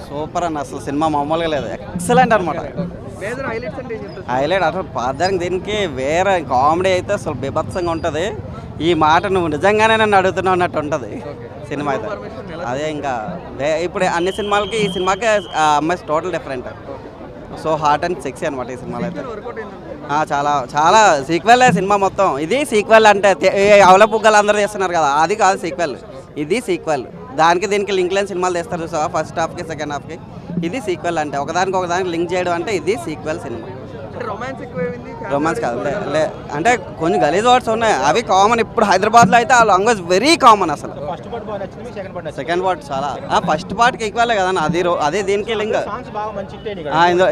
Super అన్న, అసలు cinema మామూలుగా లేదు, ఎక్సలెంట్ అనమాట. హైలైట్ అసలు పాదానికి దీనికి వేరే కామెడీ అయితే అసలు బీభత్సంగా ఉంటుంది. ఈ మాట నువ్వు నిజంగానే నన్ను అడుగుతున్నావు అన్నట్టు ఉంటుంది సినిమా అయితే. అదే ఇంకా ఇప్పుడు అన్ని సినిమాలకి ఈ సినిమాకి అమ్మాయి total different. So heart and sexy అనమాట ఈ సినిమాలో అయితే. చాలా చాలా సీక్వెల్ సినిమా మొత్తం. ఇది సీక్వెల్ అంటే అవల పుగ్గలు అందరూ చేస్తున్నారు కదా, అది కాదు సీక్వెల్, ఇది సీక్వెల్. దానికి దీనికి లింక్ లేని సినిమాలు తెస్తారు చూసా, ఫస్ట్ హాఫ్కి సెకండ్ హాఫ్కి. ఇది సీక్వెల్ అంటే ఒకదానికి లింక్ చేయడం అంటే ఇది సీక్వెల్ సినిమా. రొమాన్స్ కాదు అంటే కొంచెం గలీజ్ వర్డ్స్ ఉన్నాయి, అవి కామన్. ఇప్పుడు హైదరాబాద్లో అయితే ఆ లాంగ్వేజ్ వెరీ కామన్ అసలు. సెకండ్ పార్ట్ చాలా, ఫస్ట్ పార్ట్కి ఈక్వల్ కదా అదే దీనికి లింక్.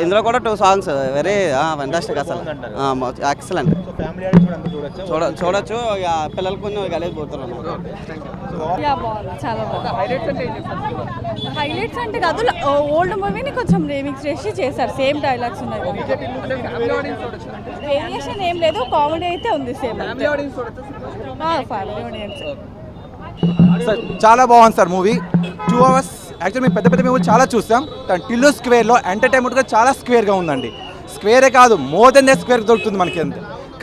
ఇందులో కూడా 2 songs వెరీ ఫెంటాస్టిక్ అసలు, ఎక్సలెంట్. చూడొచ్చు, పిల్లలకు కొంచెం గలీజ్ పోతున్నారు. చాలా హైలైట్స్ అంటే కాదు, ఓల్డ్ మూవీని కొంచెం రీమిక్స్ చేసి చేశారు, సేమ్ డైలాగ్స్ ఉన్నాయి, వేరియేషన్ ఏం లేదు. కామెడీ అయితే ఉంది సేమ్, ఫ్యామిలీ ఆడియన్స్. చాలా బాగుంది సార్ మూవీ. 2 hours యాక్చువల్ మేము పెద్ద మూవీ చాలా చూస్తాం. టిల్లు స్క్వేర్లో ఎంటర్టైన్మెంట్గా చాలా స్క్వేర్గా ఉందండి. స్క్వేరే కాదు, మోర్ దెన్ ద స్క్వేర్ దొరుకుతుంది మనకి.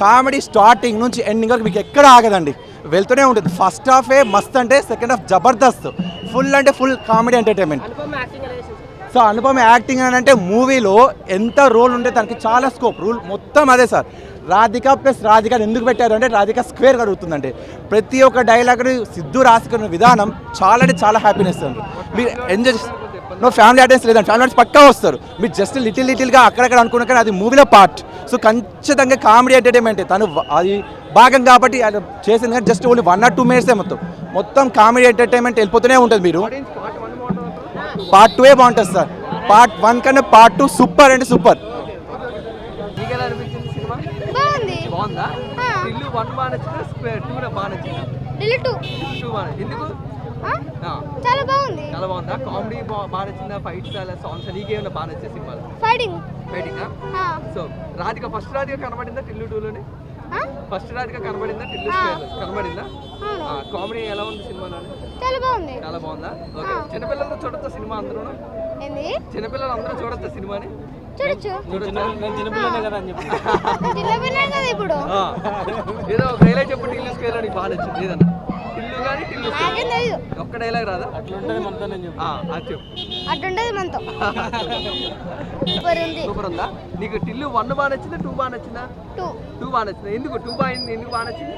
కామెడీ స్టార్టింగ్ నుంచి ఎండింగ్ వరకు మీకు ఎక్కడ ఆగదండి, వెళ్తూనే ఉంటుంది. ఫస్ట్ హాఫే మస్త్ అంటే సెకండ్ హాఫ్ జబర్దస్త్, ఫుల్ అంటే full comedy entertainment. So Anupama acting అని అంటే మూవీలో ఎంత రోల్ ఉంటే దానికి చాలా స్కోప్. రూల్ మొత్తం అదే సార్. రాధిక ప్లస్ రాధిక ఎందుకు పెట్టారు అంటే రాధిక స్క్వేర్ అడుగుతుందంటే ప్రతి ఒక్క డైలాగ్ని సిద్ధు రాసుకున్న విధానం చాలా అంటే చాలా హ్యాపీనెస్ అండి. మీరు ఎంజాయ్ ఫ్యామిలీ ఆడియన్స్ లేదండి, ఫ్యామిలీ ఆడియన్స్ పక్కా వస్తారు. మీరు జస్ట్ లిటిల్గా అక్కడక్కడ అనుకున్నా కానీ అది మూవీలో పార్ట్. సో ఖచ్చితంగా కామెడీ ఎంటర్టైన్మెంట్ తను అది భాగం కాబట్టి అది చేసింది. కానీ జస్ట్ ఓన్లీ 1 or 2 minutes మొత్తం కామెడీ ఎంటర్టైన్మెంట్ వెళ్ళిపోతూనే ఉంటుంది. మీరు పార్ట్ 2 బాగుంటుంది సార్. పార్ట్ 1 కన్నా పార్ట్ 2 సూపర్ అంటే సూపర్. చాలా బాగుంది. చాలా బాగుందా? కామెడీ బాగా నచ్చిందా? ఫైట్స్ సాంగ్స్ నీకేమైనా బాగా నచ్చే సినిమాలు? Fighting. So Radhika first Radhika కనబడిందా టిల్లు 2లోనే? ఫస్ట్ రాధిక కనబడిందా టిల్లు కనబడిందా? కామెడీ ఎలా ఉంది సినిమాలో? చాలా బాగుంది. చాలా బాగుందా? ఓకే. చిన్నపిల్లలు చూడొచ్చా సినిమా అందరూ? ఏంది? చిన్నపిల్లలు అందరూ చూడొచ్చా సినిమాని? చూడొచ్చు. చిన్నపిల్లనే కదా అని చెప్పి చిన్నపిల్లనే కదా ఇప్పుడు. ఏదో ఒక డైలాగ్ చెప్పు టిల్లు స్క్వేర్ అని బాగా నచ్చింది ఏదన్నా. టిల్లు కానీ టిల్లు ఒక్క డైలాగ్ రాదా? అట్లుంటది మనతో నేను చెప్పు. అది చెప్పు. అట్లుంటది మనతో. సూపర్ ఉందా? నీకు టిల్లు 1 బాగా నచ్చిందా 2 బాగా నచ్చిందా? 2 బాగా నచ్చిందా? ఎందుకు 2 బాగుంది? ఎందుకు బాగా నచ్చింది?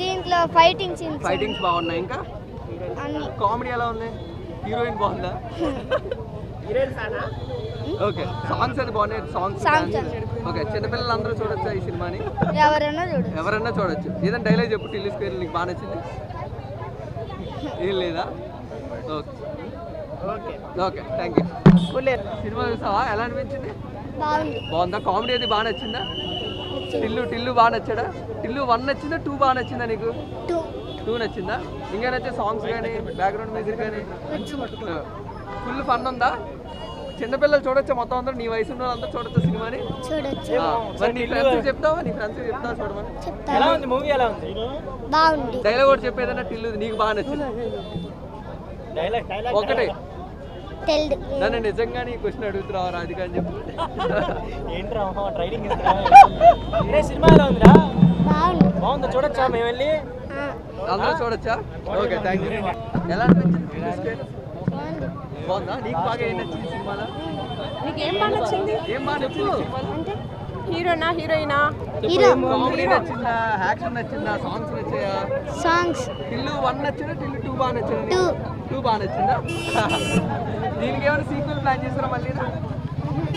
దీంట్లో ఫైటింగ్స్ బాగున్నాయి. ఇంకా కామెడీ ఎలా ఉంది? హీరోయిన్ బాగుందా? ఓకే. సాంగ్స్ అది బాగున్నాయి. Songs okay. చిన్నపిల్లలు అందరూ చూడొచ్చా ఈ సినిమాని? ఎవరైనా చూడొచ్చు. ఏదైనా డైలాగ్ చెప్పు టిల్లు స్క్వేర్ నీకు బాగా నచ్చింది. ఏం లేదా? Okay thank you. సినిమా చూసావా? ఎలా అనిపించింది? బాగుందా? కామెడీ అది బాగా నచ్చిందా? టిల్లు బాగా నచ్చాడా? టిల్లు 1 నచ్చిందా 2 బాగా నచ్చిందా నీకు? 2 నచ్చిందా? ఇంకా నచ్చే సాంగ్స్ కానీ బ్యాక్గ్రౌండ్ మ్యూజిక్ కానీ ఫుల్ ఫన్ ఉందా? చిన్నపిల్లలు చూడొచ్చా? మొత్తం అందరూ నీ వయసు ఉన్న వాళ్ళంతా చూడొచ్చా సినిమాని? నీ ఫ్రెండ్స్ చెప్తావా చూడమని? ఎలా ఉంది మూవీ? ఎలా ఉంది? బాగుంది. డైలాగ్ కూడా చెప్పేదన్నా టిల్లు నీకు బాగా నచ్చింది ఒకటే. నన్ను నిజంగా నీ క్వశ్చన్ అడుగుతున్నావా రాధిక అని చెప్పు. సినిమా ఎలా ఉందిరా? బాగుంది. చూడొచ్చా? మేము వెళ్ళి అందరూ చూడొచ్చా? Okay thank you. ఎలా అనిపించింది? బాగుందా? నీకు బాగా ఏం నచ్చింది సినిమాలో? ఏం బాగా నచ్చింది సినిమాలో? హీరోనా హీరోయినా? కామెడీ నచ్చిందా? యాక్షన్ నచ్చిందా? సాంగ్స్ నచ్చాయా? టిల్లు 1 నచ్చిందా? టిల్లు 2 బాగా నచ్చిందా? 2 బాగా నచ్చిందా? దీనికి ఏమైనా సీక్వెల్ ప్లాన్ చేస్తారా మళ్ళీ?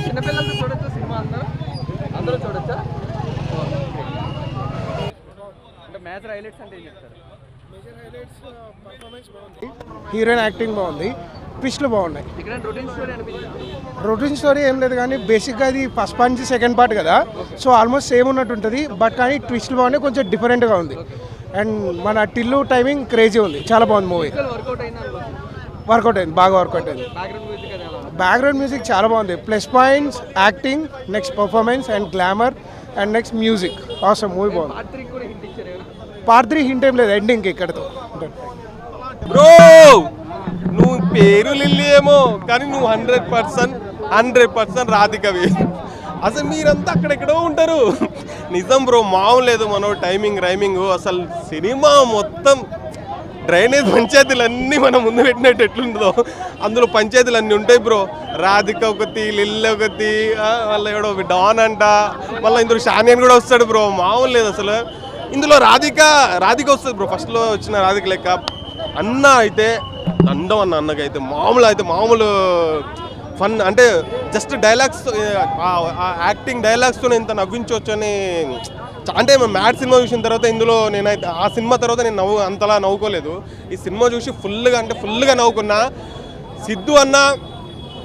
చిన్నపిల్లలతో చూడొచ్చా సినిమా? అందరూ చూడొచ్చా? అంటే మేజర్ హైలైట్స్ అంటే ఏం చెప్తారు? హీరోయిన్ యాక్టింగ్ బాగుంది, ట్విస్ట్లు బాగున్నాయి. రొటీన్ స్టోరీ ఏం లేదు కానీ బేసిక్గా అది ఫస్ట్ పార్ట్ నుంచి సెకండ్ పార్ట్ కదా, సో ఆల్మోస్ట్ సేమ్ ఉన్నట్టు ఉంటుంది. బట్ కానీ ట్విస్ట్లు బాగున్నాయి, కొంచెం డిఫరెంట్గా ఉంది. అండ్ మన టిల్లు టైమింగ్ క్రేజీ ఉంది, చాలా బాగుంది మూవీ. వర్కౌట్ అయింది, బాగా వర్కౌట్ అయింది. బ్యాక్గ్రౌండ్ మ్యూజిక్ చాలా బాగుంది. Plus points acting, next performance and glamour and next music. Awesome movie బాగుంది. పార్ట్ 3 హింట్ ఏం లేదు, ఎండింగ్ ఇక్కడతో. బ్రో నువ్వు పేరు లిల్లీ ఏమో కానీ నువ్వు 100% రాధికవి. అసలు మీరంతా అక్కడెక్కడో ఉంటారు. నిజం బ్రో, మామూలు లేదు మనో రైమింగ్ అసలు సినిమా మొత్తం డ్రైనేజ్ పంచాయతీలు అన్నీ మనం ముందు పెట్టినట్టు ఎట్లుంటుందో అందులో పంచాయతీలు అన్నీ ఉంటాయి బ్రో. రాధిక ఒకటి, లిల్లీ ఒకటి, మళ్ళీ ఎవడో డాన్ అంట, మళ్ళీ ఇందులో షానియన్ కూడా వస్తాడు బ్రో. మామూలు లేదు అసలు. ఇందులో రాధిక వస్తుంది బ్రో. ఫస్ట్లో వచ్చిన రాధిక లెక్క అన్న అయితే అందం అన్నకైతే మామూలు ఫన్ అంటే జస్ట్ డైలాగ్స్, యాక్టింగ్ డైలాగ్స్తో ఇంత నవ్వించవచ్చు అని. అంటే మ్యాడ్ సినిమా చూసిన తర్వాత ఇందులో నేనైతే ఆ సినిమా తర్వాత నేను అంతలా నవ్వుకోలేదు. ఈ సినిమా చూసి ఫుల్గా నవ్వుకున్నా. సిద్ధు అన్న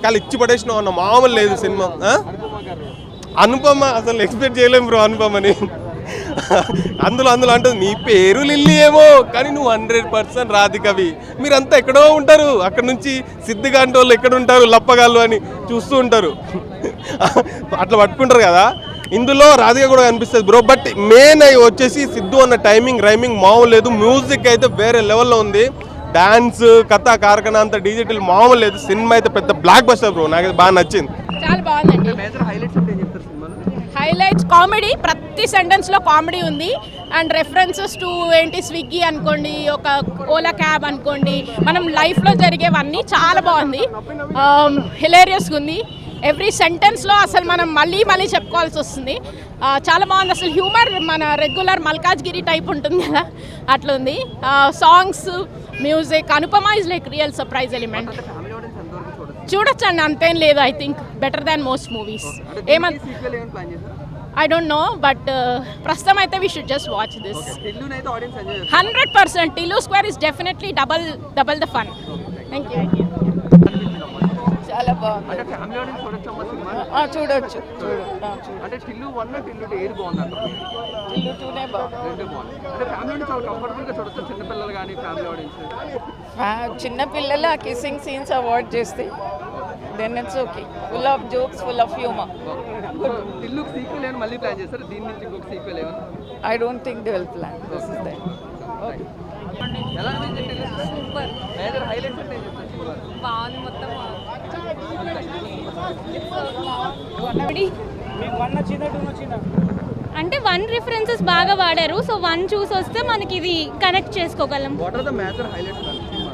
కాలు ఇచ్చి పడేసినావు అన్న, మామూలు లేదు సినిమా. అనుపమ అసలు ఎక్స్పెక్ట్ చేయలేము బ్రో అనుపమని. అందులో అంటుంది నీ పేరు లిల్లీ ఏమో కానీ నువ్వు 100% రాధికవి. మీరంతా ఎక్కడో ఉంటారు. అక్కడ నుంచి సిద్ధిగాంటి వాళ్ళు ఎక్కడ ఉంటారు, లప్పగాళ్ళు అని చూస్తూ ఉంటారు. అట్లా పట్టుకుంటారు కదా. ఇందులో రాధిక కూడా కనిపిస్తుంది బ్రో. బట్ మెయిన్ అవి వచ్చేసి సిద్ధు అన్న రైమింగ్ మామూలు లేదు. మ్యూజిక్ అయితే వేరే లెవెల్లో ఉంది. డాన్స్, కథ, కార్ఖానా అంత డిజిటల్ మామూలు లేదు. సినిమా అయితే పెద్ద బ్లాక్ బస్టర్ బ్రో. నాకైతే బాగా నచ్చింది. చాలా బాగుందండి. మేజర్ హైలైట్స్ అంటే ఏం చెప్తారు సినిమాలో? హైలైట్స్ కామెడీ, ప్రతి సెంటెన్స్లో కామెడీ ఉంది. అండ్ రెఫరెన్సెస్ టు స్విగ్గీ అనుకోండి, ఒక ఓలా క్యాబ్ అనుకోండి, మనం లైఫ్లో జరిగేవన్నీ చాలా బాగుంది. హిలేరియస్గా ఉంది. ఎవ్రీ సెంటెన్స్లో అసలు మనం మళ్ళీ చెప్పుకోవాల్సి వస్తుంది. చాలా బాగుంది. అసలు హ్యూమర్ మన రెగ్యులర్ మల్కాజ్గిరి టైప్ ఉంటుంది కదా, అట్లా ఉంది. Songs, music, Anupama is like real surprise element. చూడొచ్చండి, అంతేం లేదు. I think better than most movies. I don't know, but ప్రస్తుతం అయితే we should just watch this. 100% Tillu square is definitely double the fun. Thank you. చాలా బాగుంది. అంటే ఫ్యామిలీ ఆడియన్స్ చూడొచ్చమ్మా సినిమా? చూడొచ్చు. అంటే టిల్లు 1, టిల్లు 2 ఏది బాగుంది అంటారు? టిల్లు 2నే బాగుంది. రెండు బాగుంది. అంటే ఫ్యామిలీ ఆడియన్స్ చాలా కంఫర్టబుల్గా చూడొచ్చు, చిన్నపిల్లలు కానీ ఫ్యామిలీ ఆడియన్స్. చిన్నపిల్లలు ఆ కిస్సింగ్ సీన్స్ అవాయిడ్ చేస్తే then it's okay. Full of jokes, full of humour. Tillu sequel ఏమైనా మళ్ళీ ప్లాన్ చేస్తారు? దీని నుంచి ఇంకొక సీక్వెల్ ఏమైనా? I don't think they will plan. This is that. ఎలా అనిపించింది టిల్లు? సూపర్. మేజర్ హైలైట్స్ అంటే ఏం చెప్తారు సినిమా? బాగుంది మొత్తం. అంటే 1 రిఫరెన్సెస్ బాగా వాడారు. సో 1 చూసి వస్తే మనకి ఇది కనెక్ట్ చేసుకోగలం. What are the major highlights సినిమా?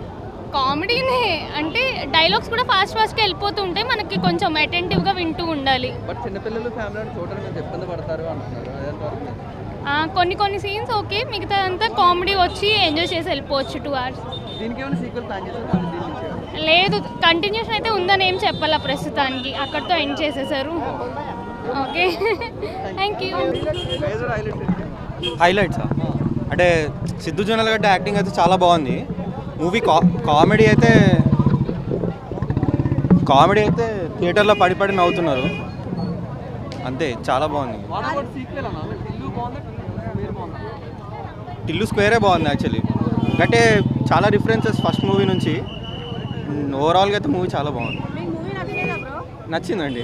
కామెడీనే, అంటే డైలాగ్స్ కూడా ఫాస్ట్గా వెళ్ళిపోతూ ఉంటాయి. మనకి కొంచెం అటెంటివ్గా వింటూ ఉండాలి. బట్ చిన్నపిల్లలు ఫ్యామిలీ ఆడియన్స్ చూడడానికి కొంచెం ఇబ్బంది పడతారు అంటున్నారు. అదంతవరకు కొన్ని సీన్స్ ఓకే, మిగతా అంతా కామెడీ వచ్చి ఎంజాయ్ చేసి వెళ్ళిపోవచ్చు 2 hours. దీనికి ఏమైనా సీక్వెల్ ప్లాన్ చేస్తారు? దీని నుంచి లేదు, కంటిన్యూషన్ అయితే ఉందని ఏం చెప్పాలా ప్రస్తుతానికి. అక్కడితో ఎండ్ చేసేసారు. Okay, thank you. Major highlights highlights అంటే సిద్ధు జొన్నలగడ్డ యాక్టింగ్ అయితే చాలా బాగుంది. మూవీ కామెడీ అయితే థియేటర్లో పడి నవ్వుతున్నారు అంతే. చాలా బాగుంది. సీక్వెల్ అన్న టిల్లు బాగుందా, టిల్లు బాగుందా? టిల్లు స్క్వేరే బాగుంది యాక్చువల్లీ. అంటే చాలా రిఫరెన్సెస్ ఫస్ట్ మూవీ నుంచి. ఓవరాల్గా అయితే మూవీ చాలా బాగుంది. నచ్చిందండి.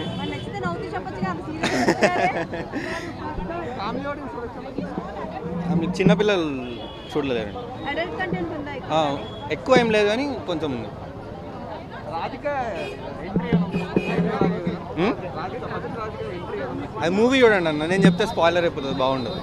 ఫ్యామిలీ ఆడియన్స్ చూడొచ్చా? మీకు చిన్నపిల్లలు చూడలేదండి. ఎక్కువ ఏం లేదు కానీ కొంచెం ఉంది. రాధిక ఎంట్రీ అది మూవీ చూడండి అన్న, నేను చెప్తే స్పాయిలర్ అయిపోతుంది, బాగుండదు.